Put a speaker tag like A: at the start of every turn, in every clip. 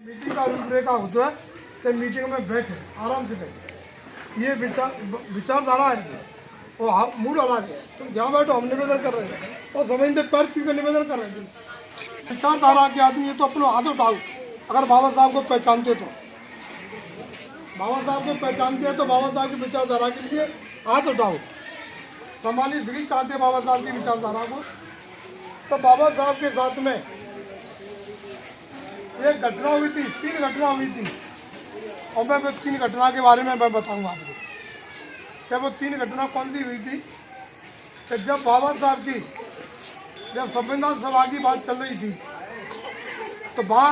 A: Meeting का रूपरेखा होता है कि मीटिंग में बैठे आराम से बैठे, ये विचारधारा है और मूड अलग है। तुम जहाँ बैठो हम निवेदन कर रहे हैं और समझते पैर क्यों निवेदन कर रहे हैं। विचारधारा के आदमी है तो अपने हाथ उठाओ। अगर बाबा साहब को पहचानते तो बाबा साहब को पहचानते हैं तो बाबा साहब की विचारधारा के लिए हाथ उठाओ। सम्मानित श्री चाहते बाबा साहब की विचारधारा को। तो बाबा साहब के साथ में एक घटना हुई थी, 3 घटना हुई थी और मैं 3 घटना के बारे में मैं बताऊंगा आपको। क्या वो 3 घटना कौन सी हुई थी कि जब बाबा साहब की संविधान सभा की बात चल रही थी तो वहाँ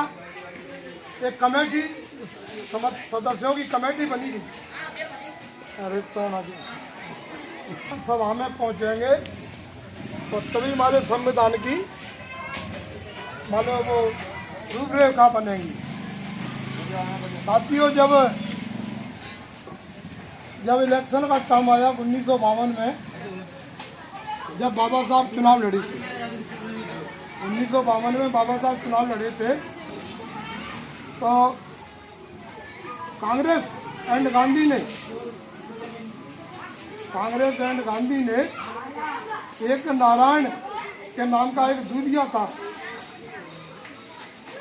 A: एक कमेटी सदस्यों की कमेटी बनी थी। अरे तो ना सभा में पहुँचेंगे तो तभी हमारे संविधान की मानो वो रूपरेखा बनेगी। साथियों, जब इलेक्शन का टाइम आया 1952 में, जब बाबा साहब चुनाव लड़े थे, 1952 में बाबा साहब चुनाव लड़े थे तो कांग्रेस एंड गांधी ने एक नारायण के नाम का एक दूधिया था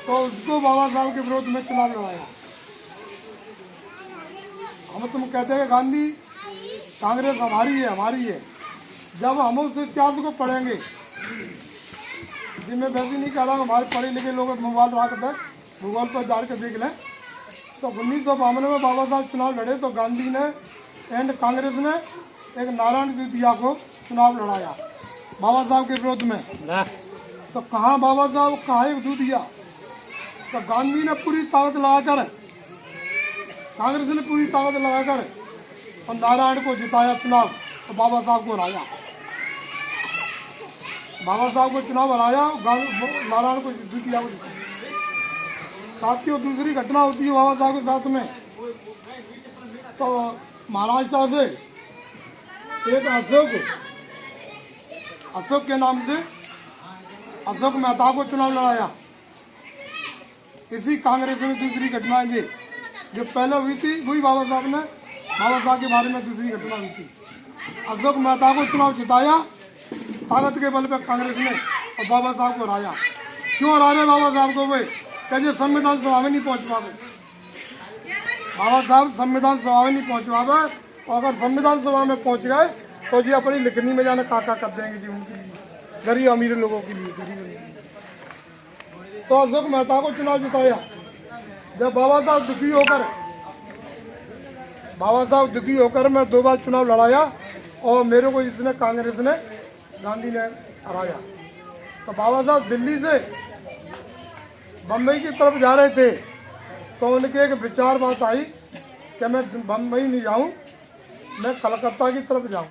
A: तो उसको बाबा साहब के विरोध में चुनाव लड़ाया। हम तुम कहते हैं गांधी कांग्रेस हमारी है। जब हम उस इतिहास को पढ़ेंगे, जी मैं वैसे नहीं कह रहा हूँ, हमारे पढ़े लिखे लोग मोबाइल रख दें, गूगल पर जा के देख लें। तो 1952 में बाबा साहब चुनाव लड़े तो गांधी ने एंड कांग्रेस ने एक नारायण दूधिया को चुनाव लड़ाया बाबा साहब के विरोध में। तो कहाँ बाबा साहब, कहाँ एक दूधिया। तो गांधी ने पूरी ताकत लगाकर, कांग्रेस ने पूरी ताकत लगाकर और नारायण को जिताया चुनाव और बाबा साहब को हराया। बाबा साहब को चुनाव हराया, नारायण को दूधिया को जिताया। साथियों, दूसरी घटना होती है बाबा साहब के साथ में। तो महाराष्ट्र से एक अशोक के नाम से अशोक मेहता को चुनाव लड़ाया। इसी कांग्रेस में दूसरी घटना ये जो पहले हुई थी वही बाबा साहब ने बाबा साहब के बारे में दूसरी घटना हुई थी। अशोक मेहता को चुनाव जिताया ताकत के बल पे कांग्रेस ने और बाबा साहब को हराया। क्यों हरा रहे बाबा साहब को? वे कहे संविधान सभा में नहीं पहुँच पावे। बाबा साहब संविधान सभा में नहीं पहुँच पावे और अगर संविधान सभा में पहुँच गए तो जी अपनी लिखनी में जाने काका कर देंगे जी उनके लिए, गरीब अमीर लोगों के लिए, गरीब के लिए। तो अशोक मेहता को चुनाव जिताया। जब बाबा साहब दुखी होकर मैं 2 बार चुनाव लड़ाया और मेरे को इसने कांग्रेस ने, गांधी ने हराया। तो बाबा साहब दिल्ली से बम्बई की तरफ जा रहे थे तो उनके एक विचार बात आई कि मैं बम्बई नहीं जाऊं, मैं कलकत्ता की तरफ जाऊं।